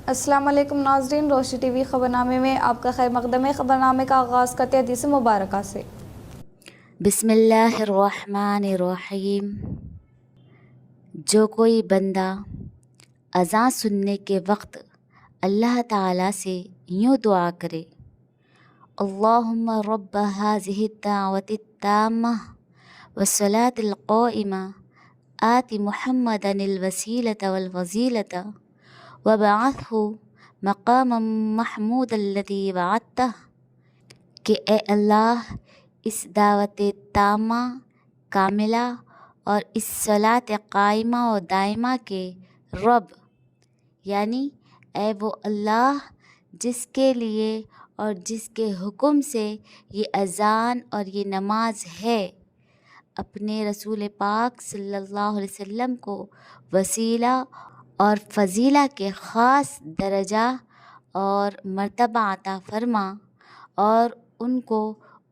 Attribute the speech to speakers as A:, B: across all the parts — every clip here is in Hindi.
A: अस्सलाम वालेकुम नाज़रीन, रोशनी टीवी ख़बरनामे में आपका खैर मक़दम है। ख़बरनामे का आगाज़ करते हैं हदीस मुबारका से।
B: बिस्मिल्लाहिर्रहमानिर्रहीम। जो कोई बंदा अज़ान सुनने के वक्त अल्लाह ताला से यूँ दुआ करे, अल्लाहुम्मा रब्ब हाज़िहि दावति ताम्मा वस्सलातिल क़ाइमा आति मुहम्मदनिल वसीलता वल फ़ज़ीलता वबअथहु मक़ामम महमूदल्लज़ी वअदतह, कि ए अल्लाह, इस दावत तामा कामिला और इस सलात कायमा और दायमा के रब, यानी ए वो अल्लाह जिसके लिए और जिसके हुक्म से ये अज़ान और ये नमाज है, अपने रसूल पाक सल्लल्लाहु अलैहि वसल्लम को वसीला और फ़ज़ीला के ख़ास दर्जा और मर्तबा अता फ़रमा और उनको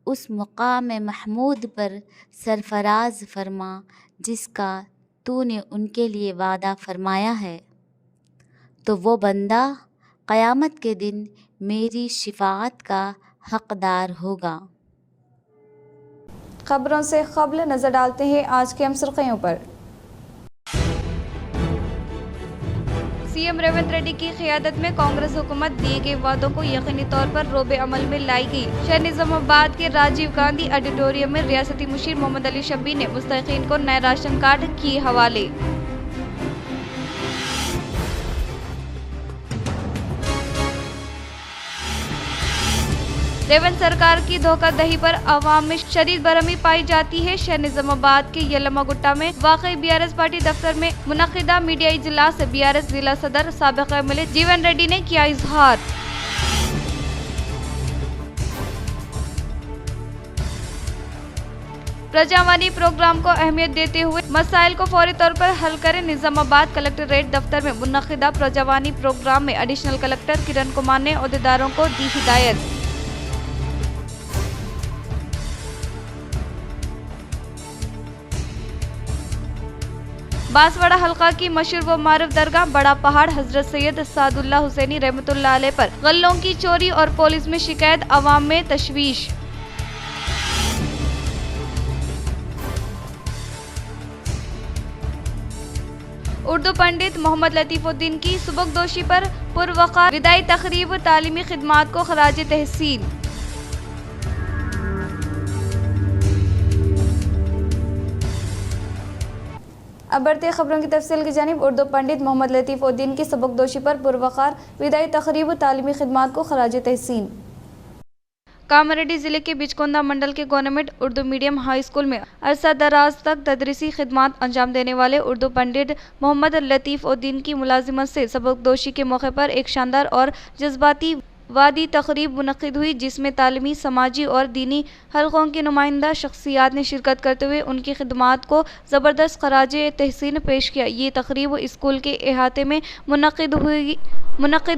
B: उस मुक़ाम महमूद पर सरफ़राज़ फ़रमा जिसका तूने उनके लिए वादा फ़रमाया है। तो वो बंदा क़यामत के दिन मेरी शिफ़ाअत का हक़दार होगा।
A: ख़बरों से क़ब्ल नज़र डालते हैं आज के अहम सुर्ख़ियों पर। सीएम रेवंत रेड्डी की क़यादत में कांग्रेस हुकूमत दिए गए वादों को यकीनी तौर पर रोबे अमल में लाई गई। शहर निज़ामाबाद के राजीव गांधी ऑडिटोरियम में रियासती मुशीर मोहम्मद अली शब्बीर ने मुस्तहिक़ीन को नए राशन कार्ड किए हवाले। रेवंत सरकार की धोखाधड़ी पर अवाम में शदीद बरहमी पाई जाती है। शहर निज़ामाबाद के यलमा गुट्टा में वाक़ई बीआरएस पार्टी दफ्तर में मुनक़िदा मीडिया इजलास से बीआरएस जिला सदर साबिक़ एमएलए जीवन रेड्डी ने किया इजहार। प्रजावानी प्रोग्राम को अहमियत देते हुए मसाइल को फौरी तौर पर हल करें। निज़ामाबाद कलेक्ट्रेट दफ्तर में मुनक़िदा प्रजावानी प्रोग्राम में एडिशनल कलेक्टर किरण कुमार ने अहदेदारों को दी हिदायत। बांसवाड़ा हल्का की मशहूर व मारूफ दरगाह बड़ा पहाड़ हजरत सैयद सादुल्लाह हुसैनी रहमतुल्लाह अलैह पर गल्लों की चोरी और पुलिस में शिकायत, अवाम में तशवीश। उर्दू पंडित मोहम्मद लतीफ़ुद्दीन की सुबकदोशी पर पुरवक़ार विदाई तक़रीब तालीमी खिदमात को ख़राज तहसीन। अब बढ़ते खबरों की तफसील की जानिब। उर्दू पंडित मोहम्मद लतीफ़ुद्दीन की सबकदोशी पर पुरवक़ार विदाई तक़रीब तालीमी खिदमात को ख़राज तहसीन। कामारेड्डी ज़िले के बिचकोंदा मंडल के government Urdu medium high school में अरसा दराज तक तदरीसी खिदमात अंजाम देने वाले उर्दू पंडित मोहम्मद लतीफ़ुद्दीन की मुलाजिमत से सबकदोशी के मौके पर एक शानदार और जज्बाती वादी तक़रीब मुनक़िद हुई, जिसमें तालीमी, समाजी और दीनी हलक़ों की नुमाइंदा शख्सियात ने शिरकत करते हुए उनकी खिदमात को ज़बरदस्त ख़राज तहसीन पेश किया। ये तक़रीब स्कूल के अहाते में मुनक़िद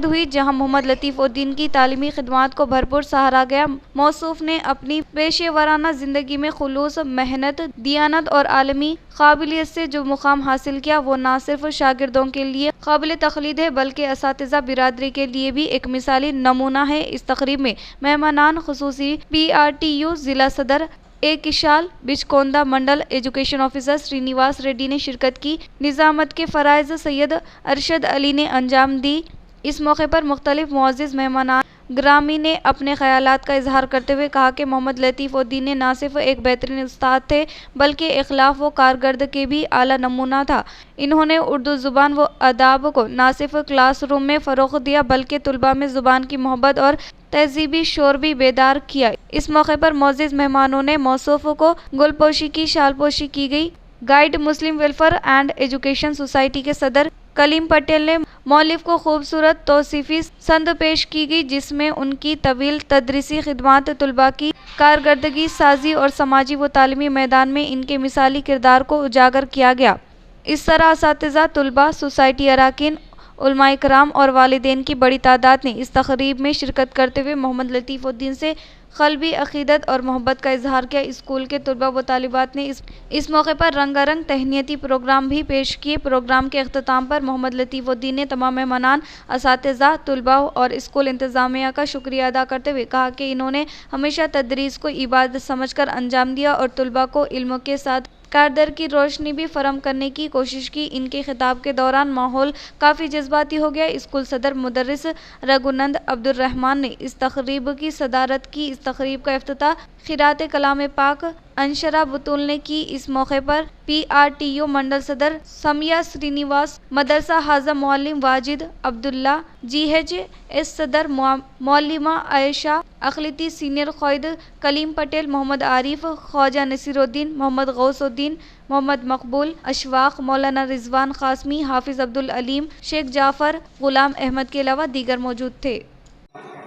A: हुई जहाँ मोहम्मद लतीफ़ुद्दीन की तालीमी खिदमात को भरपूर सराहा गया। मौसूफ़ ने अपनी पेशेवराना ज़िंदगी में खुलूस, मेहनत, दियानत और आलमी काबिलियत से जो मुकाम हासिल किया वो न सिर्फ शागिर्दों के लिए काबिल तक़लीद है बल्कि असातिज़ा बिरादरी के लिए भी एक मिसाली नमूना है। इस तक़रीब में मेहमानान ख़ुसूसी PRTU ज़िला सदर ए किशाल, बिचकोंदा मंडल एजुकेशन ऑफिसर श्रीनिवास रेड्डी ने शिरकत की। निज़ामत के फ़राइज़ सैयद अरशद अली ने अंजाम दी। इस मौके पर मुख्तलिफ मुअज़्ज़िज़ मेहमान ग्रामी ने अपने ख़यालात का इजहार करते हुए कहा कि मोहम्मद लतीफ़ुद्दीन ने न सिर्फ एक बेहतरीन उस्ताद थे बल्कि इखलाक़ व कारकर्द के भी आला नमूना था। इन्होंने उर्दू ज़ुबान व अदाब को न सिर्फ क्लासरूम में फ़रोग़ दिया बल्कि तुलबा में ज़ुबान की मोहब्बत और तहज़ीबी शोर भी बेदार किया। इस मौके पर मुअज़्ज़िज़ मेहमानों ने मौसूफ़ को गुलपोशी की शालपोशी की गई। Guide Muslim welfare and education society के सदर कलीम पटेल ने मौलिफ को खूबसूरत तौसीफ़ी संद पेश की गई, जिसमें उनकी तवील तदरीसी खिदमात, तुलबा की कारकर्दगी साजी और समाजी व तालीमी मैदान में इनके मिसाली किरदार को उजागर किया गया। इस तरह असातिज़ा, तुलबा, सोसाइटी अरकान, उलमा-ए-किराम और वालिदैन की बड़ी तादाद ने इस तक़रीब में शिरकत करते हुए मोहम्मद लतीफ़ुद्दीन से क़ल्बी अक़ीदत और मोहब्बत का इजहार किया। स्कूल के तलबा व तालिबात ने इस मौके पर रंगारंग तहनीती प्रोग्राम भी पेश किए। प्रोग्राम के अख्ताम पर मोहम्मद लतीफ़ुद्दीन ने तमाम मेहमानान, असातिज़ा, तलबा और स्कूल इंतज़ामिया का शुक्रिया अदा करते हुए कहा कि इन्होंने हमेशा तदरीस को इबादत समझकर अंजाम दिया और तलबा को इल्म के साथ कारदर की रोशनी भी फराहम करने की कोशिश की। इनके खिताब के दौरान माहौल काफ़ी जज्बाती हो गया। स्कूल सदर मुदर्रिस रघुनंद अब्दुर्रहमान ने इस तकरीब की सदारत की। इस तकरीब का इफ्तिताह क़िरात कलाम पाक अंशरा बुतुल ने की। इस मौके पर PRTU मंडल सदर समिया श्रीनिवास, मदरसा हाज़ा मौलिम वाजिद अब्दुल्ला, GHS सदर मौलिमा आयशा अखलिती, सीनियर क़ायद कलीम पटेल, मोहम्मद आरिफ, ख्वाजा नसीरुद्दीन, मोहम्मद गौसुद्दीन, मोहम्मद मकबूल, अशफाक, मौलाना रिजवान क़ासमी, हाफिज़ अब्दुल अलीम, शेख जाफ़र, ग़ुलाम अहमद के अलावा दीगर मौजूद थे।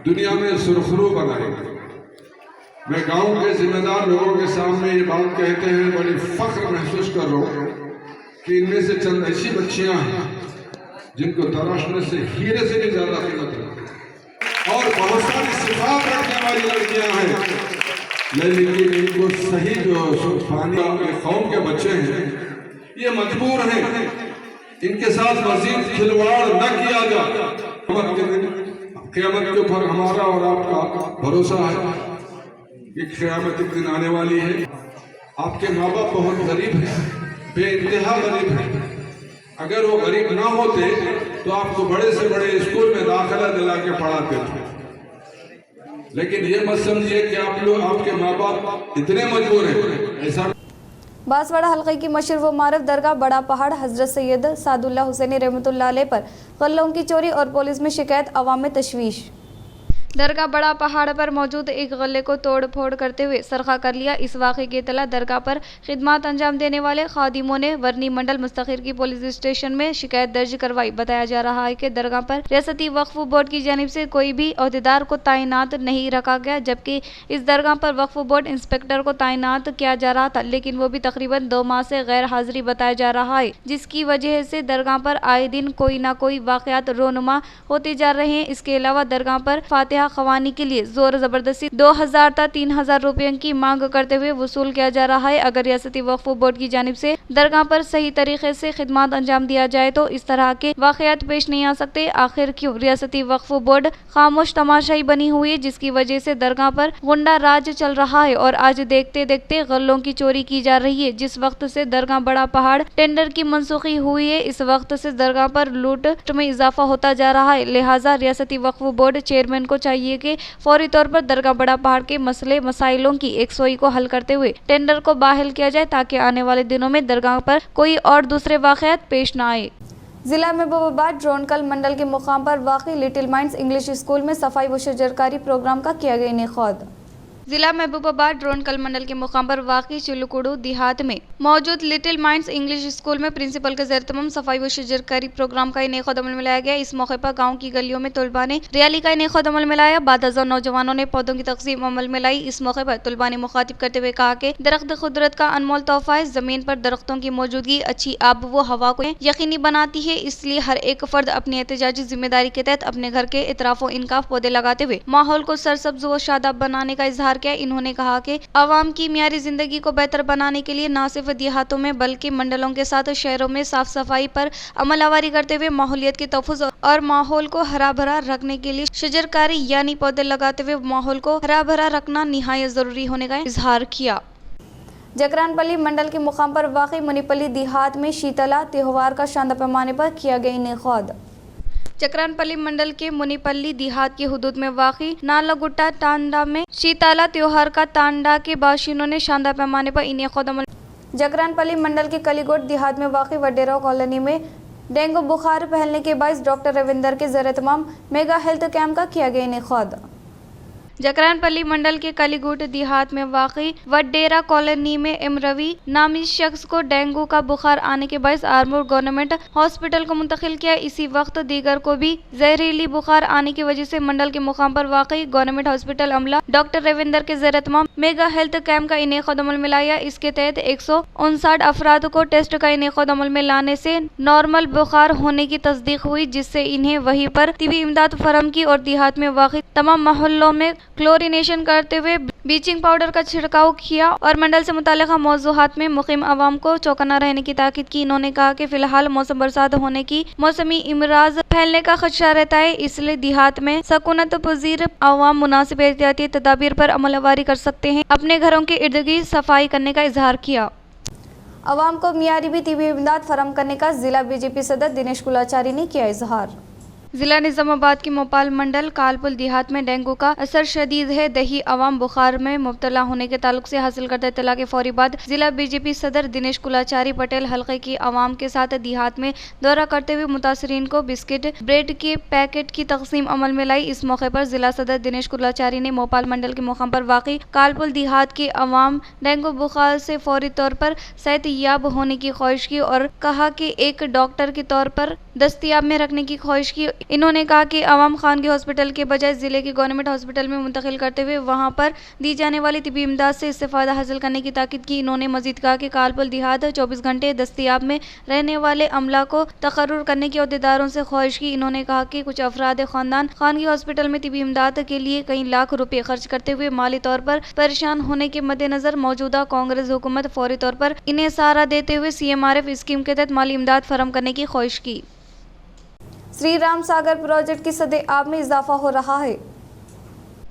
C: दुनिया में सुरखरू बनाएंगे। मैं गांव के जिम्मेदार लोगों के सामने ये बात कहते हैं बड़ी फख्र महसूस कर रहा हूँ कि इनमें से चंद ऐसी बच्चियां हैं जिनको तराशने से हीरे से भी ज्यादा कीमत है और बहुत सारी सिफात रखने वाली लड़कियां हैं, लेकिन इनको सही जो पानी के कौम के बच्चे हैं ये मजबूर हैं, इनके साथ मजीद खिलवाड़ न किया जाए। क़यामत के ऊपर हमारा और आपका भरोसा है कि क़यामत एक दिन आने वाली है। आपके माँ बाप बहुत गरीब हैं, बेइंतहा गरीब हैं। अगर वो गरीब ना होते तो आपको बड़े से बड़े स्कूल में दाखिला दिला के पढ़ाते थे, लेकिन ये मत समझिए कि आप लोग, आपके माँ बाप इतने मजबूर हैं। ऐसा
A: बांसवाड़ा हल्के की मशहूर व मारूफ दरगाह बड़ा पहाड़ हजरत सैयद सादुल्लाह हुसैनी रहमतुल्लाह अलैह पर गल्लों की चोरी और पुलिस में शिकायत, अवाम में तशवीश। दरगाह बड़ा पहाड़ पर मौजूद एक गले को तोड़ फोड़ करते हुए सरखा कर लिया। इस वाक़े की इतला दरगाह पर खिदमत अंजाम देने वाले खादिमों ने वर्नी मंडल मुस्तखिर की पुलिस स्टेशन में शिकायत दर्ज करवाई। बताया जा रहा है कि दरगाह पर रियासती वक्फ बोर्ड की जानिब से कोई भी अहदेदार को तैनात नहीं रखा गया, जबकि इस दरगाह पर वक्फ बोर्ड इंस्पेक्टर को तैनात किया जा रहा था, लेकिन वो भी तकरीबन 2 माह से गैर हाजिरी बताया जा रहा है, जिसकी वजह से दरगाह पर आए दिन कोई ना कोई वाक़यात रोनुमा होते जा रहे हैं। इसके अलावा दरगाह पर फातिहा खवानी के लिए जोर जबरदस्ती 2000 ता 3000 रुपयों की मांग करते हुए वसूल किया जा रहा है। अगर रियासती वक्फ बोर्ड की जानिब से दरगाह पर सही तरीके से खिदमत अंजाम दिया जाए तो इस तरह के वाक़यात पेश नहीं आ सकते। आखिर क्यों रियासती वक्फ बोर्ड खामोश तमाशाई बनी हुई है, जिसकी वजह से दरगाह पर गुंडा राज चल रहा है और आज देखते देखते गल्लों की चोरी की जा रही है। जिस वक्त से दरगाह बड़ा पहाड़ टेंडर की मनसूखी हुई है, इस वक्त से दरगाह पर लूट में इजाफा होता जा रहा है। लिहाजा रियासती वक्फ बोर्ड चेयरमैन को चाहिए कि फौरी तौर पर दरगाह बड़ा पहाड़ के मसाइलों की एकसोई को हल करते हुए टेंडर को बहाल किया जाए, ताकि आने वाले दिनों में दरगाह पर कोई और दूसरे वाक़यात पेश न आए। जिला महबूबाबाद ड्रोनकल मंडल के मुकाम पर वाक़ई लिटिल माइंड्स इंग्लिश स्कूल में सफाई व शजरकारी प्रोग्राम का किया गया इनेकाद। जिला महबूबाबाद ड्रोनकल मंडल के मुकाम पर वाक़ई चिलकुड़ू देहात में मौजूद लिटिल माइंड्स इंग्लिश स्कूल में प्रिंसिपल के ज़ेर तमाम सफाई व शजरकारी प्रोग्राम का इनेकाद अमल में लाया गया। इस मौके पर गाँव की गलियों में तलबा ने रैली का इनेकाद अमल में लाया। बाद नौजवानों ने पौधों की तकसीम अमल में लाई। इस मौके पर तलबा ने मुखातिब करते हुए कहा कि दरख्त कुदरत का अनमोल तोहफा है। ज़मीन पर दरख्तों की मौजूदगी अच्छी आब व हवा को यकीनी बनाती है, इसलिए हर एक फर्द अपनी एहतिजाजी जिम्मेदारी के तहत अपने घर के इतराफ़ इनकाफ पौधे लगाते हुए माहौल को सरसब्ज व शादाब बनाने का इजहार किया। इन्होंने कहा कि अवाम की मियारी जिंदगी को बेहतर बनाने के लिए न सिर्फ देहातों में बल्कि मंडलों के साथ शहरों में साफ सफाई पर अमलवारी करते हुए माहौलियत के तहफ़्फ़ुज़ और माहौल को हरा भरा रखने के लिए शजरकारी यानी पौधे लगाते हुए माहौल को हरा भरा रखना निहायत जरूरी होने का इजहार किया। जकरानपल्ली मंडल के मुकाम पर वाक़ई मुनीपल्ली देहात में शीतला त्योहार का शानदार पैमाने पर किया गया इनेकाद। जकरानपल्ली मंडल के मुनीपल्ली देहात की हुदूद में वाक़ई नालागुट्टा तांडा में शीतला त्योहार का तांडा के बाशिंदों ने शानदार पैमाने पर इनेकाद अमल। जकरानपल्ली मंडल के कलीगोट देहात में वाक़ई वडेरा कॉलोनी में डेंगू बुखार फैलने के बायस डॉक्टर रविंदर के ज़ेर तमाम मेगा हेल्थ कैंप का किया गया इनेकाद। जकरानपल्ली मंडल के कलीगुट देहात में वाक़ई वडेरा कॉलोनी में इमरवी नामी शख्स को डेंगू का बुखार आने के बायस आर्मूर गवर्नमेंट हॉस्पिटल को मुंतकिल किया। इसी वक्त दीगर को भी जहरीली बुखार आने की वजह से मंडल के मुकाम पर वाक़ई गवर्नमेंट हॉस्पिटल अमला डॉक्टर रविंदर के ज़ेर तमाम मेगा हेल्थ कैंप का इनेकाद अमल में लाया। इसके तहत 159 अफराद को टेस्ट का इनेकाद अमल में लाने से नॉर्मल बुखार होने की तस्दीक हुई, जिससे इन्हें वहीं पर तिबी इमदाद फराहम की और देहात में वाक़ई तमाम मोहल्लों में क्लोरिनेशन करते हुए ब्लीचिंग पाउडर का छिड़काव किया और मंडल से मुताल्लिक़ा मौज़ूआत में मुक़ीम अवाम को चौकन्ना रहने की ताकीद की। इन्होंने कहा कि फिलहाल मौसम बरसात होने की मौसमी इमराज फैलने का खदशा रहता है, इसलिए देहात में सकूनत पजीर अवाम मुनासिब एहतियाती तदाबीर पर अमलवारी कर सकते हैं। अपने घरों के इर्द गिर्द सफाई करने का इजहार किया। अवाम को मियारी भी तिबी इमदाद फराहम करने का जिला बीजेपी सदर दिनेश कुलाचारी ने किया इजहार। जिला निजामाबाद की मोपाल मंडल कालपुल देहात में डेंगू का असर शदीद है। दही अवाम बुखार में मुब्तला होने के ताल्लुक से हासिल करते इत्तला के फौरी बाद जिला बीजेपी सदर दिनेश कुलाचारी पटेल हल्के की अवाम के साथ देहात में दौरा करते हुए मुतासरीन को बिस्किट ब्रेड के पैकेट की तकसीम अमल में लाई। इस मौके पर जिला सदर दिनेश कुलाचारी ने मोपाल मंडल के मुकाम पर वाक़ई कालपुल देहात के अवाम डेंगू बुखार से फौरी तौर पर सेहतयाब होने की ख्वाहिश की और कहा कि एक डॉक्टर के तौर पर दस्तियाब में रखने की ख्वाहिश की। इन्होंने कहा कि अवाम खानगी हॉस्पिटल के बजाय जिले के गवर्नमेंट हॉस्पिटल में मुंतकिल करते हुए वहां पर दी जाने वाली तिबी इमदाद से इस्तेफादा हासिल करने की ताकीद की। इन्होंने मजीद कहा कि कालपुल देहात 24 घंटे दस्तियाब में रहने वाले अमला को तकर्रुर करने की अहदेदारों से ख्वाहिश की। इन्होंने कहा कि कुछ अफराद खानदान खानगी हॉस्पिटल में तिबी इमदाद के लिए कई लाख रुपये खर्च करते हुए माली तौर पर परेशान होने के मद्देनजर मौजूदा कांग्रेस हुकूमत फौरी तौर पर इन्हें सहारा देते हुए CMRF स्कीम के तहत माली इमदाद फराहम करने की ख्वाहिश की। श्री राम सागर प्रोजेक्ट की सतह आब में इजाफा हो रहा है।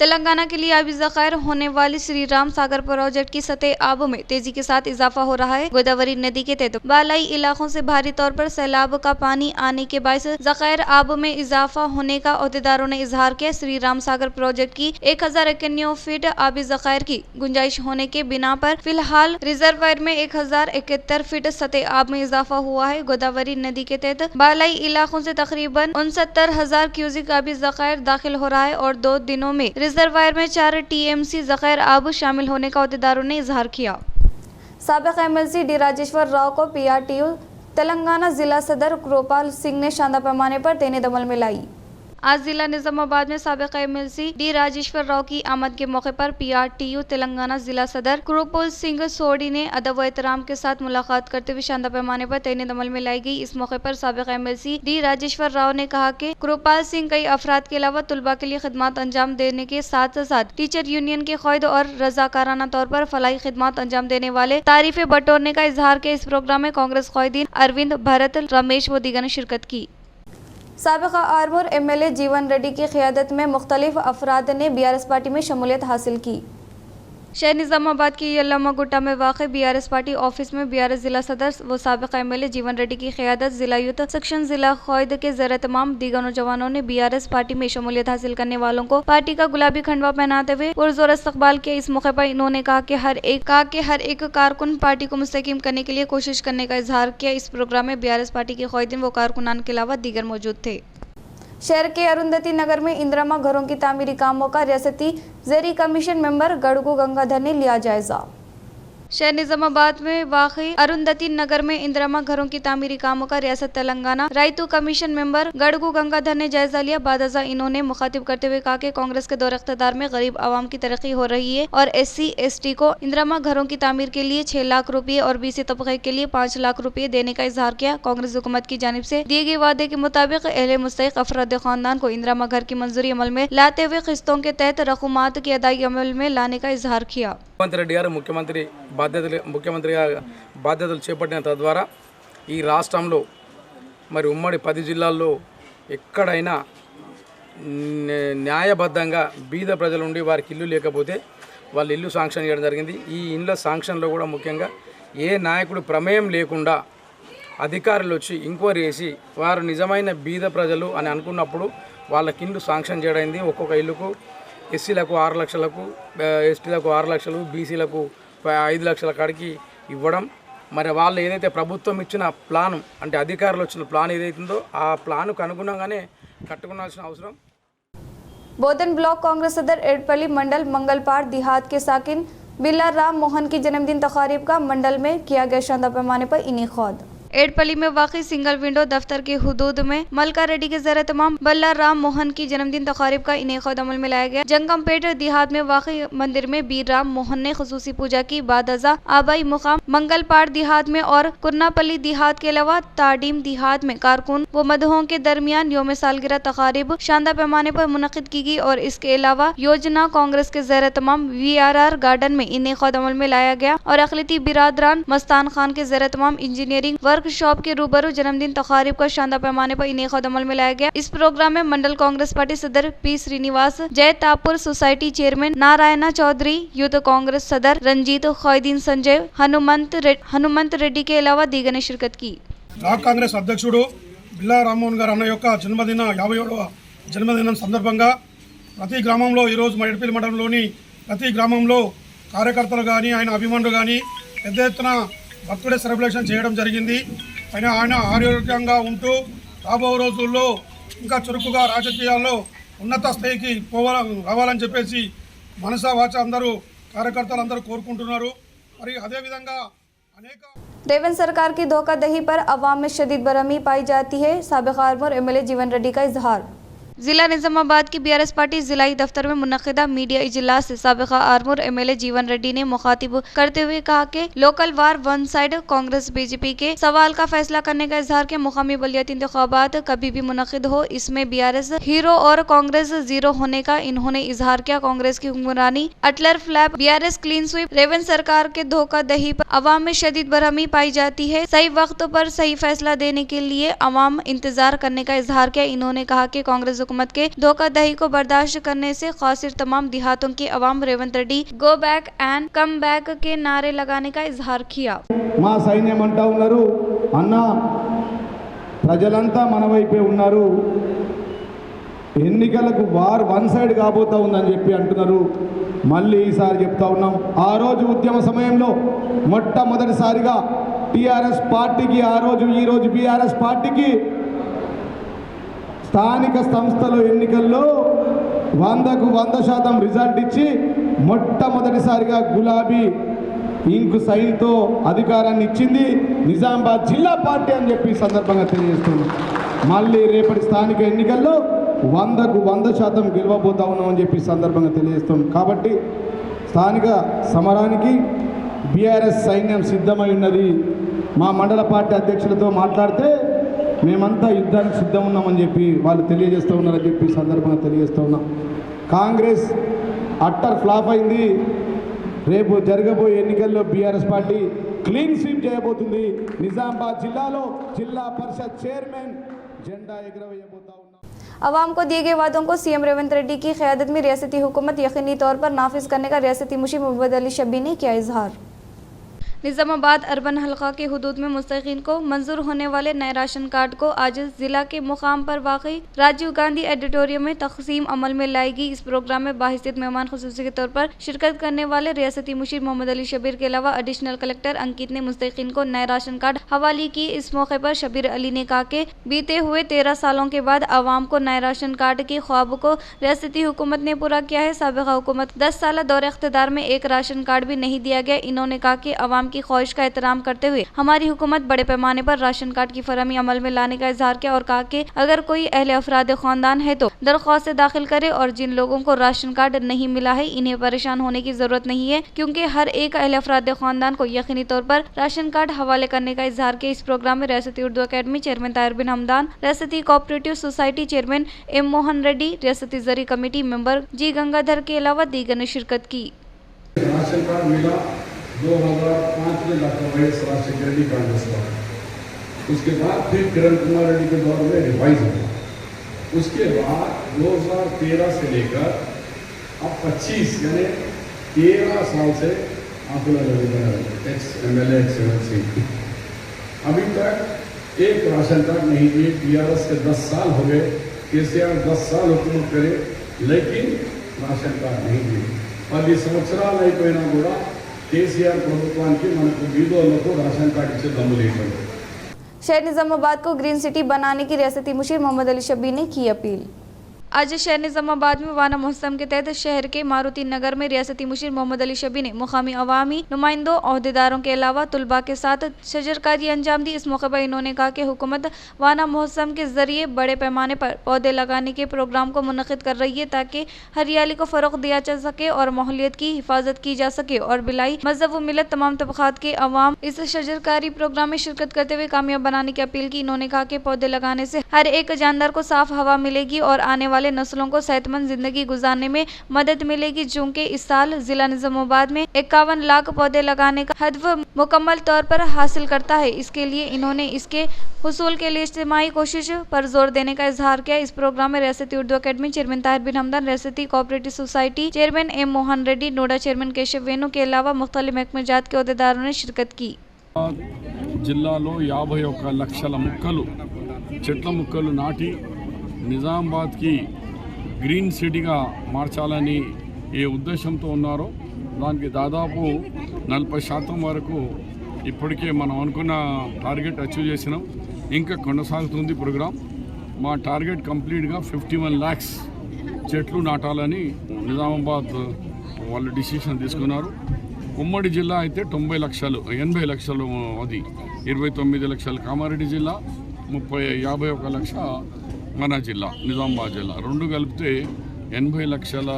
A: तेलंगाना के लिए आबी ज़खायर होने वाली श्री राम सागर प्रोजेक्ट की सतह आब में तेजी के साथ इजाफा हो रहा है। गोदावरी नदी के तहत बालाई इलाकों से भारी तौर पर सैलाब का पानी आने के बायस ज़खायर आब में इजाफा होने का अहदेदारों ने इजहार किया। श्री राम सागर प्रोजेक्ट की 1091 फीट आबी ज़खायर की गुंजाइश होने के बिना पर फिलहाल रिजर्वायर में 1071 फीट सतह आब में इजाफा हुआ है। गोदावरी नदी के तहत बालाई इलाकों से तकरीबन 69,000 क्यूसिक आबी ज़खायर दाखिल हो रहा है और 2 दिनों में रिजर्वायर में 4 TMC ज़खायर आब शामिल होने का अहदेदारों ने इजहार किया। साबिक MLC डी राजेश्वर राव को PRTU तेलंगाना जिला सदर कृपाल सिंह ने शानदार पैमाने पर तैनेत अमल में लाई। आज जिला निजामाबाद में साबिक MLC डी राजेश्वर राव की आमद के मौके पर PRTU तेलंगाना जिला सदर कृपाल सिंह सोडी ने अदब व एहतराम के साथ मुलाकात करते हुए शानदार पैमाने पर तैनेत अमल में लाई गई। इस मौके पर साबिक MLC डी राजेश्वर राव ने कहा कि कृपाल सिंह कई अफराद के अलावा तुलबा के लिए खिदमत अंजाम देने के साथ साथ टीचर यूनियन के क़ायद और रजाकाराना तौर पर फलाही खिदमत अंजाम देने वाले तारीफे बटोरने का इजहार किया। इस प्रोग्राम में कांग्रेस क़ायदीन अरविंद, भरत, रमेश व दीगर ने शिरकत की। साबिक़ आर्मूर MLA जीवन रेड्डी की क़ियादत में मुख्तलिफ अफराद ने BRS पार्टी में शमूलियत हासिल की। शहर निजामाबाद की यल्लामा गुट्टा में वाक़ BRS पार्टी ऑफिस में BRS जिला सदर व साबिक़ MLA जीवन रेड्डी की क़ियादत जिला यूथ सेक्शन जिला क़ायद के ज़ेर तमाम दीगर नौजवानों ने BRS पार्टी में शमूलियत हासिल करने वालों को पार्टी का गुलाबी खंडवा पहनाते हुए पुरजोर इस्तकबाल किया। इस मौके पर इन्होंने कहा कि हर एक कारकुन पार्टी को मुस्तहकम करने के लिए कोशिश करने का इजहार किया। इस प्रोग्राम में BRS पार्टी के क़ायदीन व कारकुनान के अलावा दीगर मौजूद थे। शहर के अरुंधति नगर में इंदिरामा घरों की तामीरी कामों का रियासती ज़ेरी कमीशन मेंबर गड़गू गंगाधर ने लिया जायजा। शहर निजामाबाद में वाक़ई अरुंधति नगर में इंदिरामा घरों की तामीरी कामों का रियासत तेलंगाना रायतू कमीशन मेंबर गड़गू गंगाधर ने जायजा लिया। बादजा इन्होंने मुखातिब करते हुए कहा कि कांग्रेस के दौर इख्तियार में गरीब आवाम की तरक्की हो रही है और SC/ST को इंदिरामा घरों की तामीर के लिए 6 लाख रुपये और BC तबके के लिए 5 लाख रुपये देने का इजहार किया। कांग्रेस हुकूमत की जानिब से दिए गए वादे के मुताबिक अहले मुस्तहिक अफराद खानदान को इंदिरामा घर की मंजूरी अमल में लाते हुए किस्तों के तहत रकूमात की अदायगी अमल में लाने का इजहार किया।
D: రెడ్డి గారు ముఖ్యమంత్రిగా బాధ్యతలు చేపట్టిన తద్వారా ఈ రాష్ట్రంలో మరి ఉమ్మడి 10 జిల్లాల్లో ఎక్కడైనా న్యాయబద్ధంగా బీద ప్రజలు ఉండి వారికి ఇల్లు లేకపోతే వాళ్ళ ఇల్లు శాంక్షన్ చేయడం జరిగింది। ఈ ఇళ్ళ శాంక్షన్లో కూడా ముఖ్యంగా ఏ నాయకుడు ప్రమేయం లేకుండా అధికారులు వచ్చి ఎంక్వైరీ చేసి వారు నిజమైన బీద ప్రజలు అని అనుకున్నప్పుడు వాళ్ళకి ఇల్లు శాంక్షన్ చేయడం। ఒక్కొక్క ఇల్లుకు SC-లకు 6 లక్షలకు, ST-లకు 6 లక్షలు, BC-లకు 5 లక్షల కాడికి ఇవ్వడం। మరి వాళ్ళు ఏదైతే ప్రభుత్వం ఇచ్చిన ప్లాన్ అంటే అధికారులు వచ్చిన ప్లాన్ ఏదైతుందో ఆ ప్లాన్కు అనుగుణంగానే కట్టుకోవాల్సిన అవసరం।
A: बोधन ब्लॉक कांग्रेस सदर एडपल्ली मंडल मंगलपाड़ देहात के साकिन बिल्ला राम मोहन की जन्मदिन तकारीब का मंडल में किया गया शानदार पैमाने पर इनेकाद। एडपल्ली में वाक़ई सिंगल विंडो दफ्तर के हुदूद में मलका रेड्डी के ज़ेर तमाम बल्ला राम मोहन की जन्मदिन तकारीब का इनेकाद अमल में लाया गया। जंगमपेट देहात में वाक़ई मंदिर में बीर राम मोहन ने खुसूसी पूजा की। बादजा आबाई मुकाम मंगलपाड़ देहात में और कुरनापल्ली देहात के अलावा ताडीम देहात में कारकुन व मदहों के दरमियान योम सालगिरह तकारीब शानदार पैमाने पर मुनक़िद की गई और इसके अलावा योजना कांग्रेस के ज़ेर तमाम VRR गार्डन में इनेकाद अमल में लाया गया और अक़लियती बिरादरान मस्तान खान के ज़ेर तमाम इंजीनियरिंग वर्कशॉप के रूबरू जन्मदिन तकारीब का शानदार पैमाने पर इनेकाद अमल में लाया गया। इस प्रोग्राम में मंडल कांग्रेस पार्टी सदर P Srinivas, Jayatapur society chairman Narayana Chaudhary, youth Congress सदर रंजीत, खैदीन संजय, हनुमंत रेड्डी के अलावा दीगर ने शिरकत की।
E: బ్లాక్ కాంగ్రెస్ అధ్యక్షుడు బిల్లా రామ్మోహన్ గారు అన్న యొక్క జన్మదిన 57వ జన్మదినం సందర్భంగా ప్రతి గ్రామంలో ఈరోజు ఎడపల్లి మండలంలోని ప్రతి గ్రామంలో కార్యకర్తలు కానీ ఆయన అభిమానులు కానీ పెద్ద ఎత్తున బర్త్డే సెలబ్రేషన్ చేయడం జరిగింది. ఆయన ఆరోగ్యంగా ఉంటూ రాబో రోజుల్లో ఇంకా చురుకుగా రాజకీయాల్లో ఉన్నత స్థాయికి రావాలని చెప్పేసి మనసా వాచ అందరూ కార్యకర్తలు అందరూ కోరుకుంటున్నారు. మరి అదేవిధంగా అనేక
A: रेवंत सरकार की धोखाधड़ी पर अवाम में शदीद बरहमी पाई जाती है। साबिक़ आर्मर MLA जीवन रेड्डी का इजहार। जिला निजामाबाद की BRS पार्टी जिलाई दफ्तर में मुनक़िदा मीडिया इजलास से साबिक़ आर्मर MLA जीवन रेड्डी ने मुखातिब करते हुए कहा कि लोकल वार वन साइड कांग्रेस BJP के सवाल का फैसला करने का इजहार किया। मुकामी बलियाती इंतखाबात कभी भी मुनक़िद हो, इसमें BRS हीरो और कांग्रेस जीरो होने का इन्होंने इजहार किया। कांग्रेस की हुक्मरानी utter flop, BRS clean sweep, Revanth सरकार के धोखाधड़ी पर अवाम में शदीद बरहमी पाई जाती है। सही वक्त पर सही फैसला देने के लिए अवाम इंतजार करने का इजहार किया। इन्होंने कहा कि कांग्रेस हुकूमत के धोखाधड़ी को बर्दाश्त करने से खासिर तमाम देहातों की अवाम Revanth Reddy go back and come back के नारे लगाने का इजहार किया।
F: మా సైన్యం అంటా ఉన్నారు, అన్న ప్రజలంతా మన వైపే ఉన్నారు, ఎన్నికలకు వార్ వన్ సైడ్ కాబోతా ఉందని చెప్పి అంటున్నారు. మళ్ళీ ఈసారి చెప్తా ఉన్నాం, ఆ రోజు ఉద్యమ సమయంలో మొట్టమొదటిసారిగా టీఆర్ఎస్ పార్టీకి, ఆ రోజు ఈ రోజు BRS పార్టీకి స్థానిక సంస్థల ఎన్నికల్లో 100కు 100% రిజల్ట్ ఇచ్చి మొట్టమొదటిసారిగా గులాబీ ఇంకు సైన్తో అధికారాన్ని ఇచ్చింది నిజామాబాద్ జిల్లా పార్టీ అని చెప్పి సందర్భంగా తెలియజేస్తున్నాం. మళ్ళీ రేపటి స్థానిక ఎన్నికల్లో 100కు 100% గెలవబోతా ఉన్నామని చెప్పి సందర్భంగా తెలియజేస్తున్నాం. కాబట్టి స్థానిక సమరానికి BRS సైన్యం సిద్ధమై ఉన్నది. మా మండల పార్టీ అధ్యక్షులతో మాట్లాడితే మేమంతా యుద్ధానికి సిద్ధం ఉన్నామని చెప్పి వాళ్ళు తెలియజేస్తూ ఉన్నారని చెప్పి సందర్భంగా తెలియజేస్తూ ఉన్నాం. కాంగ్రెస్ అట్టర్ ఫ్లాప్ అయింది. రేపు జరగబోయే ఎన్నికల్లో BRS పార్టీ క్లీన్ స్వీప్ చేయబోతుంది. నిజామాబాద్ జిల్లాలో జిల్లా పరిషత్ చైర్మన్ జెండా ఎగరవేయబోతా ఉన్నాం.
A: अवाम को दिए गए वादों को CM रेवंत रेड्डी की क़यादत में रियासती हुकूमत यकीनी तौर पर नाफिज करने का रियासती मुशीर मोहम्मद अली शब्बी ने किया इजहार। निजामाबाद अर्बन हल्का के हुदूद में मुस्तकीन को मंजूर होने वाले नए राशन कार्ड को आज जिला के मुकाम पर वाक़ई राजीव गांधी एडिटोरियम में तक़सीम अमल में लाएगी। इस प्रोग्राम में बाहिस्सत मेहमान खुसूसी के तौर पर शिरकत करने वाले रियासती मुशीर मोहम्मद अली शबीर के अलावा एडिशनल कलेक्टर अंकित ने मुस्तकीन को नए राशन कार्ड हवाले की। इस मौके पर शबीर अली ने कहा कि बीते हुए 13 सालों के बाद आवाम को नए राशन कार्ड के ख्वाब को रियासती हुकूमत ने पूरा किया है। साबिक़ा हुकूमत 10 साल दौर इख्तिदार में एक राशन कार्ड भी नहीं दिया गया। इन्होंने कहा कि आवाम की ख्वाहिश का एहतराम करते हुए हमारी हुकूमत बड़े पैमाने पर राशन कार्ड की फरहमी अमल में लाने का इजहार किया और कहा कि अगर कोई अहले अफराद खानदान है तो दरख्वास्त दाखिल करे और जिन लोगों को राशन कार्ड नहीं मिला है इन्हें परेशान होने की जरूरत नहीं है, क्योंकि हर एक अहले अफराद खानदान को यकीनी तौर पर राशन कार्ड हवाले करने का इजहार किया। इस प्रोग्राम में रियासती उर्दू अकेडमी चेयरमैन ताहिर बिन हमदान, रियासती cooperative society chairman M Mohan Reddy, रियासती ज़री कमेटी मेंबर G गंगाधर के अलावा दीगर ने शिरकत की।
C: राशन कार्ड मिला 2005 में डॉक्टर वाईएस राजशेखर रेड्डी कांग्रेस का, उसके बाद फिर किरण कुमार रेड्डी के दौर में रिवाइज हुआ। उसके बाद 2013 से लेकर अब 25 यानी 13 साल से आंकड़ा एक्स MLA एक्स अभी तक एक राशन कार्ड नहीं दिए। BRS के 10 साल हो गए, KCR 10 साल हुकूमत करे लेकिन राशन कार्ड नहीं दिए। 10 సంవత్సరాలు అయిపోయినా కూడా KCR ప్రభుత్వానికి మనకు బీదోళ్లకు రాషన్ కార్డు ఇచ్చే దమ్ము లేదు।
A: शहर निजामाबाद को ग्रीन सिटी बनाने की रियासती मुशीर मोहम्मद अली शब्बी ने की अपील। आज शहर निजामाबाद में वाना महोत्सव के तहत शहर के मारुति नगर में रियासती मुशीर मोहम्मद अली शबी ने मुकामी अवामी नुमाइंदों ओहदेदारों के अलावा तुलबा के साथ शजरकारी अंजाम दी। इस मौके पर इन्होंने कहा कि हुकूमत वाना महोत्सव के जरिए बड़े पैमाने पर पौधे लगाने के प्रोग्राम को मुनक्किद कर रही है ताकि हरियाली को फरोग दिया जा सके और माहौलियत की हिफाजत की जा सके और बिलाई मजहब व मिलत तमाम तबकात के अवाम इस शजरकारी प्रोग्राम में शिरकत करते हुए कामयाब बनाने की अपील की। इन्होंने कहा कि पौधे लगाने से हर एक जानदार को साफ हवा मिलेगी और आने वाले नस्लों को सेहतमंद जिंदगी गुजारने में मदद मिलेगी। चूँकि इस साल जिला निजामाबाद में 51 लाख पौधे लगाने का हदफ मुकम्मल तौर पर हासिल करता है, इसके लिए इन्होंने इसके हुसूल के लिए इज्तिमाई कोशिश पर जोर देने का इजहार किया। इस प्रोग्राम में रियासती उर्दू अकेडमी चेयरमैन ताहिर बिन हमदन, रियासती cooperative society chairman M Mohan Reddy, NUDA chairman Keshav Venu के अलावा मुख्तलिफ महकमे जात के अहदेदारों ने शिरकत की।
G: జిల్లాలో 51 లక్షల మొక్కలు చెట్ల మొక్కలు నాటి నిజామాబాద్కి గ్రీన్ సిటీగా మార్చాలని ఏ ఉద్దేశంతో ఉన్నారో దానికి దాదాపు 40% వరకు ఇప్పటికే మనం అనుకున్న టార్గెట్ అచీవ్ చేసినాం. ఇంకా కొనసాగుతుంది ప్రోగ్రాం. మా టార్గెట్ కంప్లీట్గా 51 lakhs చెట్లు నాటాలని నిజామాబాద్ వాళ్ళు డిసిషన్ తీసుకున్నారు. ఉమ్మడి జిల్లా అయితే 90 లక్షలు 80 లక్షలు, అది 29 లక్షలు కామారెడ్డి జిల్లా, 51 లక్ష మన జిల్లా నిజామాబాద్ జిల్లా, రెండు కలిపితే 80 లక్షల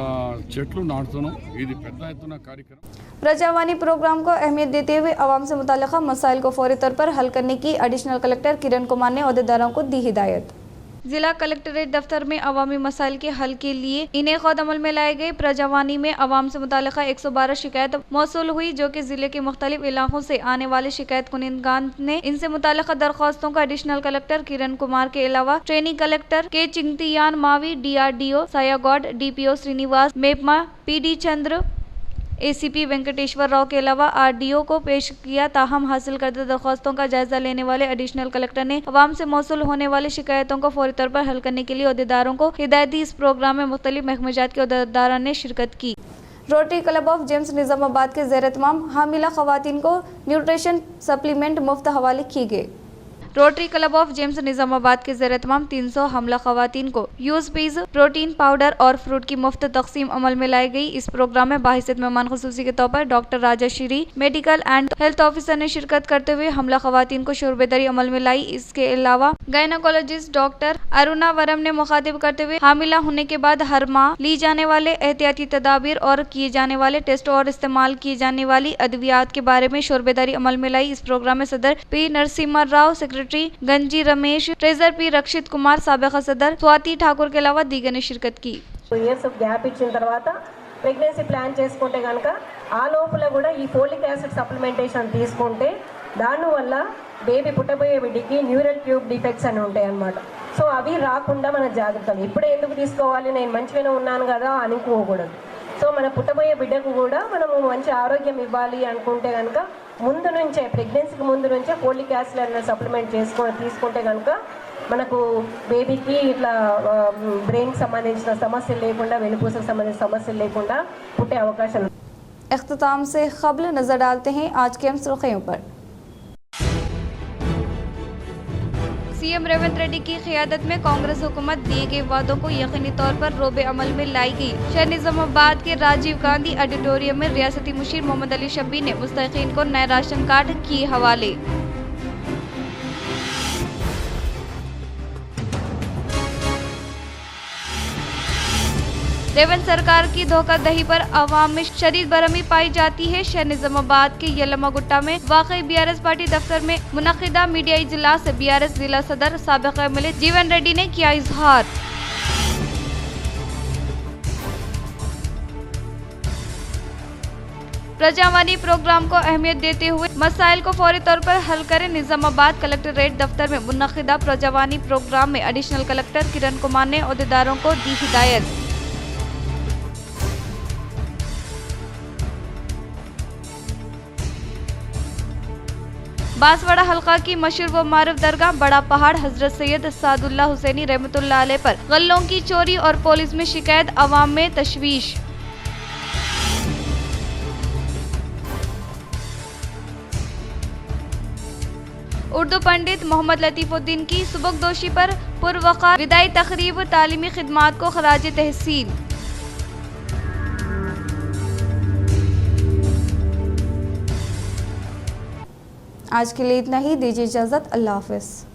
G: చెట్లు నాటుతున్నాం. ఇది పెద్ద ఎత్తున కార్యక్రమం.
A: प्रजावानी प्रोग्राम को अहमियत देते हुए अवाम से मुताल्लिक़ मसाइल को फौरी तौर पर हल करने की एडिशनल कलेक्टर किरण कुमार ने अहदेदारों को दी हिदायत। जिला कलेक्ट्रेट दफ्तर में अवामी मसाइल के हल के लिए इन्हें खुद अमल में लाए गए। प्रजावानी में अवाम से मुताल्लिक़ 112 शिकायत मौसूल हुई, जो कि जिले के मुख्तलिफ इलाकों से आने वाले शिकायत कुनिंदगान ने इनसे मुताल्लिक़ दरख्वास्तों का एडिशनल कलेक्टर किरण कुमार के अलावा ट्रेनिंग कलेक्टर के चिंगतियान Mavi, DRDO सायागौड, DPO Srinivas मेपमा, PD चंद्र, ACP वेंकटेश्वर राव के अलावा RDO को पेश किया। ताहम हासिल करदा दरख्वास्तों का जायजा लेने वाले एडिशनल कलेक्टर ने अवाम से मौसूल होने वाली शिकायतों को फौरी तौर पर हल करने के लिए अहदेदारों को हिदायत दी। इस प्रोग्राम में मुख्तलिफ महकमेजात के अहदेदारों ने शिरकत की। Rotary club of James Nizamabad के ज़ेर एहतमाम हामिला खवातीन को न्यूट्रिशन सप्लीमेंट मुफ्त हवाले किए गए। Rotary club of James Nizamabad के ज़ेर एहतमाम 300 हमला खवातीन को यूज पीज, प्रोटीन पाउडर और फ्रूट की मुफ्त तकसीम अमल में लाई गई। इस प्रोग्राम में बाहिसियत मेहमान खुसूसी के तौर पर doctor Rajashree medical and health officer ने शिरकत करते हुए हमला खवातीन को शोरबेदारी अमल में लाई। इसके अलावा गायनोकोलॉजिस्ट डॉक्टर अरुणा वरम ने मुखातिब करते हुए हामिला होने के बाद हर माह ली जाने वाले एहतियाती तदाबीर और किए जाने वाले टेस्ट और इस्तेमाल किए जाने वाली अद्वियात के बारे में शोरबेदारी अमल में लाई। इस प्रोग्राम में सदर P नरसिम्हा राव, सेक्रेटरी गंजी रमेश, ट्रेजर P रक्षित कुमार, साबिका सदर स्वाति ठाकुर के अलावा दीगर ने शिरकत की।
H: ఇయర్స్ గ్యాప్ ఇచ్చిన తర్వాత ప్రెగ్నెన్సీ ప్లాన్ చేసుకుంటే కనుక ఆ లోపల కూడా ఈ ఫోలిక్ యాసిడ్ సప్లిమెంటేషన్ తీసుకుంటే దానివల్ల బేబీ పుట్టబోయే బిడ్డకి న్యూరల్ ట్యూబ్ డిఫెక్ట్స్ అని ఉంటాయి అన్నమాట. సో అవి రాకుండా మన జాగ్రత్తలు ఇప్పుడే ఎందుకు తీసుకోవాలి, నేను మంచిగానే ఉన్నాను కదా అనుకోకూడదు. సో మన పుట్టబోయే బిడ్డకు కూడా మనము మంచి ఆరోగ్యం ఇవ్వాలి అనుకుంటే కనుక ముందు నుంచే ప్రెగ్నెన్సీకి ముందు నుంచే ఫోలిక్ యాసిడ్ అనే సప్లిమెంట్ తీసుకుంటే కనుక మనకు బేబీకి ఇట్లా బ్రెయిన్కి సంబంధించిన సమస్యలు లేకుండా, వెన్నుపూసకు సంబంధించిన సమస్యలు లేకుండా పుట్టే అవకాశం.
A: इख्तिताम से ख़ब्ल नज़र डालते हैं आज के हम सुर्खियों पर। सीएम रेवंत रेड्डी की क़ियादत में कांग्रेस हुकूमत दिए गए वादों को यकीनी तौर पर रोबे अमल में लाई गई। शहर निजामाबाद के राजीव गांधी ऑडिटोरियम में रियासती मुशीर मोहम्मद अली शबी ने मुस्तहिक़ीन को नए राशन कार्ड किए हवाले। रेवंत सरकार की धोखाधड़ी पर अवाम में शदीद बरहमी पाई जाती है। शहर निजामाबाद के यलमा गुट्टा में वाक़ई BRS पार्टी दफ्तर में मुनक़िदा मीडिया इजलास से BRS जिला सदर साबिक़ MLA जीवन रेड्डी ने किया इजहार। प्रजावानी प्रोग्राम को अहमियत देते हुए मसाइल को फौरी तौर पर हल करें। निजामाबाद कलेक्ट्रेट दफ्तर में मुनक़िदा प्रजावानी प्रोग्राम में एडिशनल कलेक्टर किरण कुमार ने अहदेदारों को दी हिदायत। बांसवाड़ा हल्का की मशहूर व मारूफ दरगाह बड़ा पहाड़ हजरत सैयद सादुल्लाह हुसैनी रहमतुल्लाह अलैह पर गल्लों की चोरी और पुलिस में शिकायत, अवाम में तशवीश। उर्दू पंडित मोहम्मद लतीफुद्दीन की सुबकदोशी पर पुरवकार विदाई तकरीब व तालीमी खिदमात को खराज तहसीन। आज के लिए इतना ही, दीजिए इजाज़त, अल्लाह हाफ़िज़।